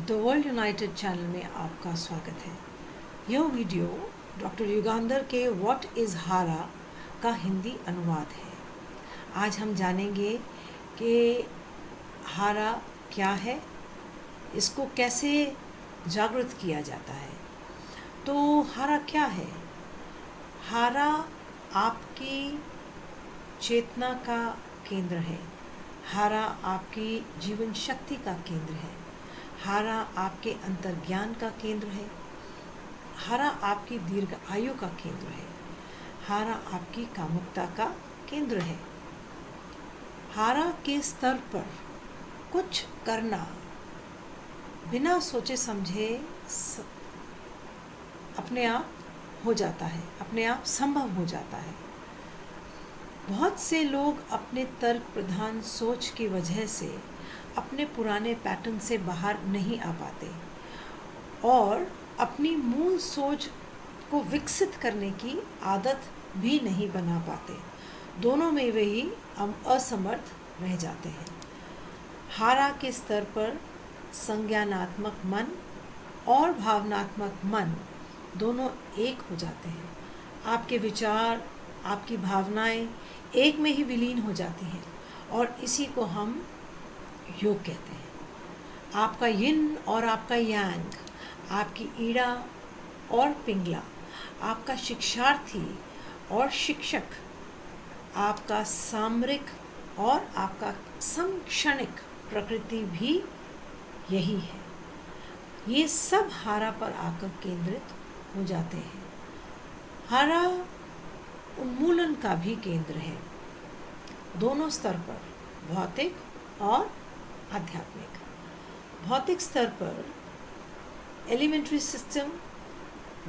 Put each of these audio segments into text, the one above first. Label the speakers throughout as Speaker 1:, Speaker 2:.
Speaker 1: The world United channel में आपका स्वागत है। यह वीडियो डॉक्टर युगांधर के व्हाट इज़ हारा का हिंदी अनुवाद है। आज हम जानेंगे कि हारा क्या है, इसको कैसे जागृत किया जाता है। तो हारा क्या है? हारा आपकी चेतना का केंद्र है। हारा आपकी जीवन शक्ति का केंद्र है। हारा आपके अंतर्ज्ञान का केंद्र है। हारा आपकी दीर्घ आयु का केंद्र है। हारा आपकी कामुकता का केंद्र है। हारा के स्तर पर कुछ करना बिना सोचे समझे अपने आप हो जाता है, अपने आप संभव हो जाता है। बहुत से लोग अपने तर्क प्रधान सोच की वजह से अपने पुराने पैटर्न से बाहर नहीं आ पाते और अपनी मूल सोच को विकसित करने की आदत भी नहीं बना पाते। दोनों में वही असमर्थ रह जाते हैं। हारा के स्तर पर संज्ञानात्मक मन और भावनात्मक मन दोनों एक हो जाते हैं। आपके विचार, आपकी भावनाएं एक में ही विलीन हो जाती हैं और इसी को हम योग कहते हैं। आपका यिन और आपका यांग, आपकी ईड़ा और पिंगला, आपका शिक्षार्थी और शिक्षक, आपका सामरिक और आपका समक्षणिक प्रकृति भी यही है। ये सब हारा पर आकर केंद्रित हो जाते हैं। हारा उन्मूलन का भी केंद्र है, दोनों स्तर पर, भौतिक और आध्यात्मिक। भौतिक स्तर पर एलिमेंट्री सिस्टम,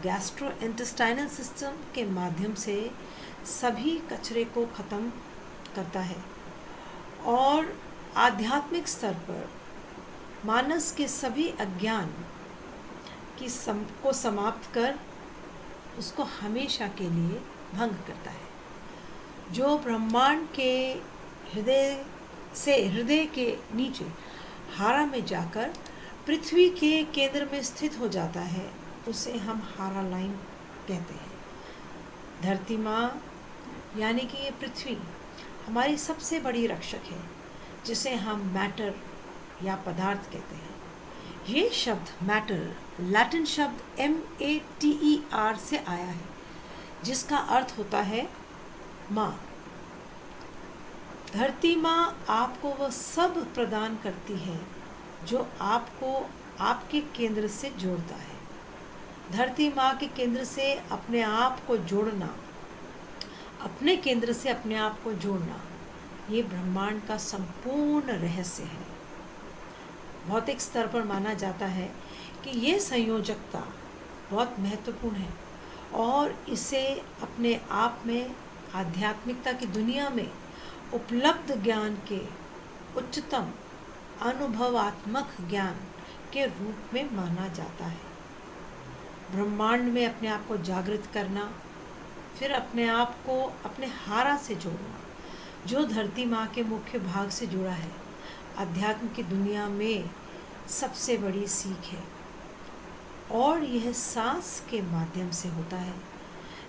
Speaker 1: गैस्ट्रोइंटेस्टाइनल सिस्टम के माध्यम से सभी कचरे को खत्म करता है और आध्यात्मिक स्तर पर मानस के सभी अज्ञान को समाप्त कर उसको हमेशा के लिए भंग करता है। जो ब्रह्मांड के हृदय के नीचे हारा में जाकर पृथ्वी के केंद्र में स्थित हो जाता है, उसे हम हारा लाइन कहते हैं। धरती माँ यानी कि ये पृथ्वी हमारी सबसे बड़ी रक्षक है, जिसे हम मैटर या पदार्थ कहते हैं। ये शब्द मैटर लैटिन शब्द MATER से आया है, जिसका अर्थ होता है माँ। धरती माँ आपको वह सब प्रदान करती है जो आपको आपके केंद्र से जोड़ता है। धरती माँ के केंद्र से अपने आप को जोड़ना, अपने केंद्र से अपने आप को जोड़ना, ये ब्रह्मांड का संपूर्ण रहस्य है। भौतिक स्तर पर माना जाता है कि ये संयोजकता बहुत महत्वपूर्ण है और इसे अपने आप में आध्यात्मिकता की दुनिया में उपलब्ध ज्ञान के उच्चतम अनुभवात्मक ज्ञान के रूप में माना जाता है। ब्रह्मांड में अपने आप को जागृत करना, फिर अपने आप को अपने हारा से जोड़ना, जो धरती माँ के मुख्य भाग से जुड़ा है, अध्यात्म की दुनिया में सबसे बड़ी सीख है। और यह सांस के माध्यम से होता है।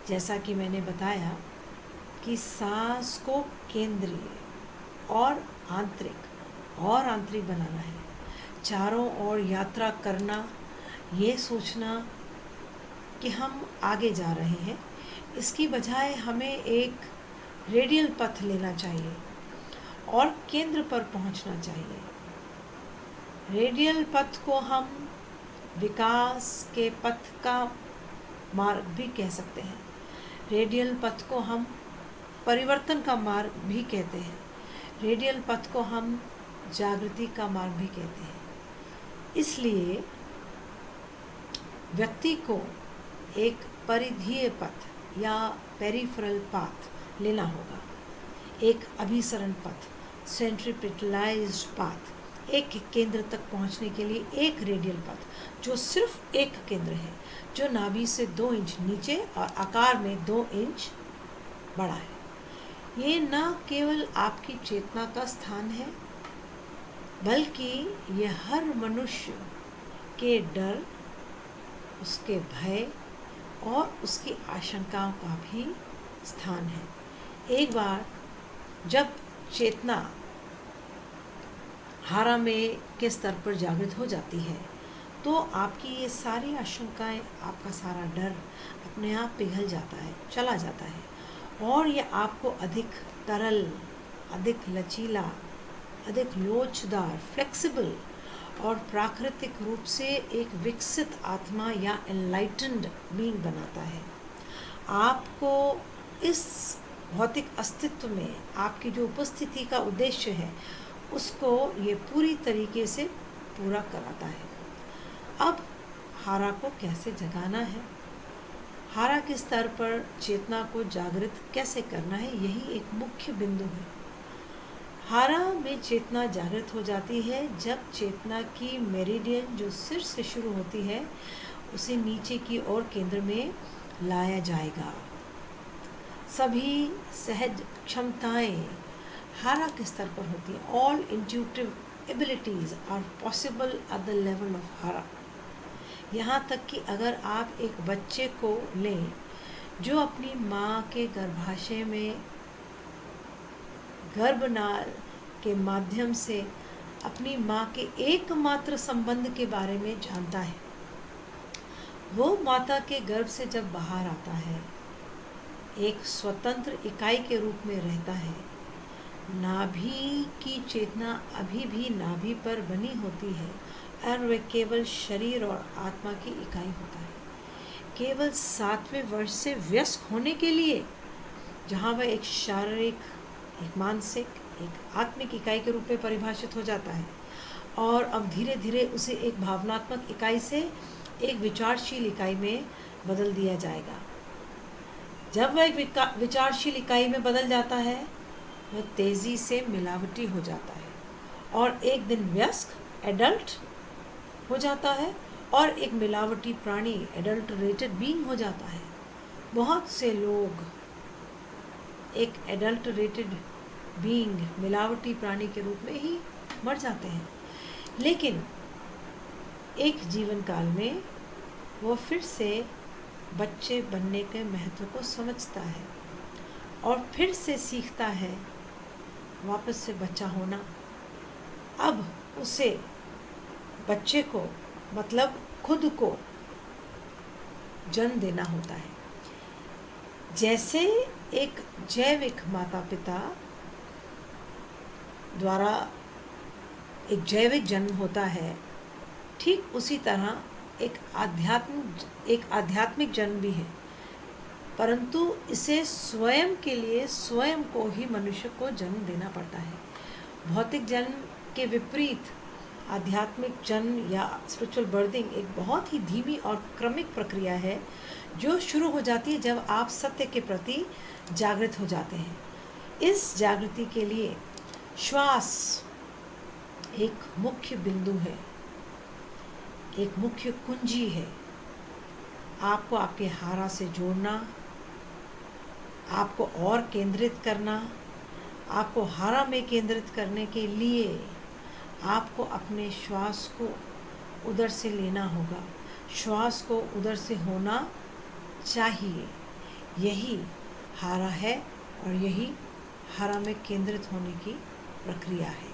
Speaker 1: जैसा कि मैंने बताया कि सांस को केंद्रीय और आंतरिक बनाना है। चारों ओर यात्रा करना, ये सोचना कि हम आगे जा रहे हैं, इसकी बजाय हमें एक रेडियल पथ लेना चाहिए और केंद्र पर पहुंचना चाहिए। रेडियल पथ को हम विकास के पथ का मार्ग भी कह सकते हैं। रेडियल पथ को हम परिवर्तन का मार्ग भी कहते हैं। रेडियल पथ को हम जागृति का मार्ग भी कहते हैं। इसलिए व्यक्ति को एक परिधीय पथ या पेरिफेरल पाथ लेना होगा, एक अभिसरण पथ, सेंट्रीपिटलाइज्ड पाथ, एक केंद्र तक पहुंचने के लिए एक रेडियल पथ जो सिर्फ एक केंद्र है, जो नाभि से 2 इंच नीचे और आकार में 2 इंच बड़ा है। ये न केवल आपकी चेतना का स्थान है, बल्कि यह हर मनुष्य के डर, उसके भय और उसकी आशंकाओं का भी स्थान है। एक बार जब चेतना हारा में के स्तर पर जागृत हो जाती है तो आपकी ये सारी आशंकाएं, आपका सारा डर अपने आप पिघल जाता है, चला जाता है और ये आपको अधिक तरल, अधिक लचीला, अधिक लोचदार, फ्लेक्सिबल और प्राकृतिक रूप से एक विकसित आत्मा या एनलाइटेंड बीइंग बनाता है। आपको इस भौतिक अस्तित्व में आपकी जो उपस्थिति का उद्देश्य है उसको ये पूरी तरीके से पूरा कराता है। अब हारा को कैसे जगाना है, हारा के स्तर पर चेतना को जागृत कैसे करना है, यही एक मुख्य बिंदु है। हारा में चेतना जागृत हो जाती है जब चेतना की मेरिडियन जो सिर से शुरू होती है उसे नीचे की ओर केंद्र में लाया जाएगा। सभी सहज क्षमताएं हारा के स्तर पर होती हैं। All intuitive abilities are possible at the level of हारा। यहाँ तक कि अगर आप एक बच्चे को लें जो अपनी माँ के गर्भाशय में गर्भनाल के माध्यम से अपनी माँ के एकमात्र संबंध के बारे में जानता है, वो माता के गर्भ से जब बाहर आता है एक स्वतंत्र इकाई के रूप में रहता है। नाभि की चेतना अभी भी नाभि पर बनी होती है और वह केवल शरीर और आत्मा की इकाई होता है। केवल 7वें वर्ष से वयस्क होने के लिए, जहाँ वह एक शारीरिक, एक मानसिक, एक आत्मिक इकाई के रूप में परिभाषित हो जाता है और अब धीरे धीरे उसे एक भावनात्मक इकाई से एक विचारशील इकाई में बदल दिया जाएगा। जब वह एक विचारशील इकाई में बदल जाता है वह तेज़ी से मिलावटी हो जाता है और एक दिन वयस्क, एडल्ट हो जाता है और एक मिलावटी प्राणी, एडल्टरेटेड बीइंग हो जाता है। बहुत से लोग एक एडल्टरेटेड बीइंग, मिलावटी प्राणी के रूप में ही मर जाते हैं, लेकिन एक जीवन काल में वो फिर से बच्चे बनने के महत्व को समझता है और फिर से सीखता है वापस से बच्चा होना। अब उसे बच्चे को, मतलब खुद को जन्म देना होता है। जैसे एक जैविक माता पिता द्वारा एक जैविक जन्म होता है, ठीक उसी तरह एक आध्यात्मिक जन्म भी है, परंतु इसे स्वयं के लिए स्वयं को ही मनुष्य को जन्म देना पड़ता है। भौतिक जन्म के विपरीत आध्यात्मिक जन्म या स्पिरिचुअल बर्थिंग एक बहुत ही धीमी और क्रमिक प्रक्रिया है जो शुरू हो जाती है जब आप सत्य के प्रति जागृत हो जाते हैं। इस जागृति के लिए श्वास एक मुख्य बिंदु है, एक मुख्य कुंजी है। आपको आपके हारा से जोड़ना, आपको और केंद्रित करना, आपको हारा में केंद्रित करने के लिए आपको अपने श्वास को उधर से लेना होगा, श्वास को उधर से होना चाहिए। यही हारा है और यही हारा में केंद्रित होने की प्रक्रिया है।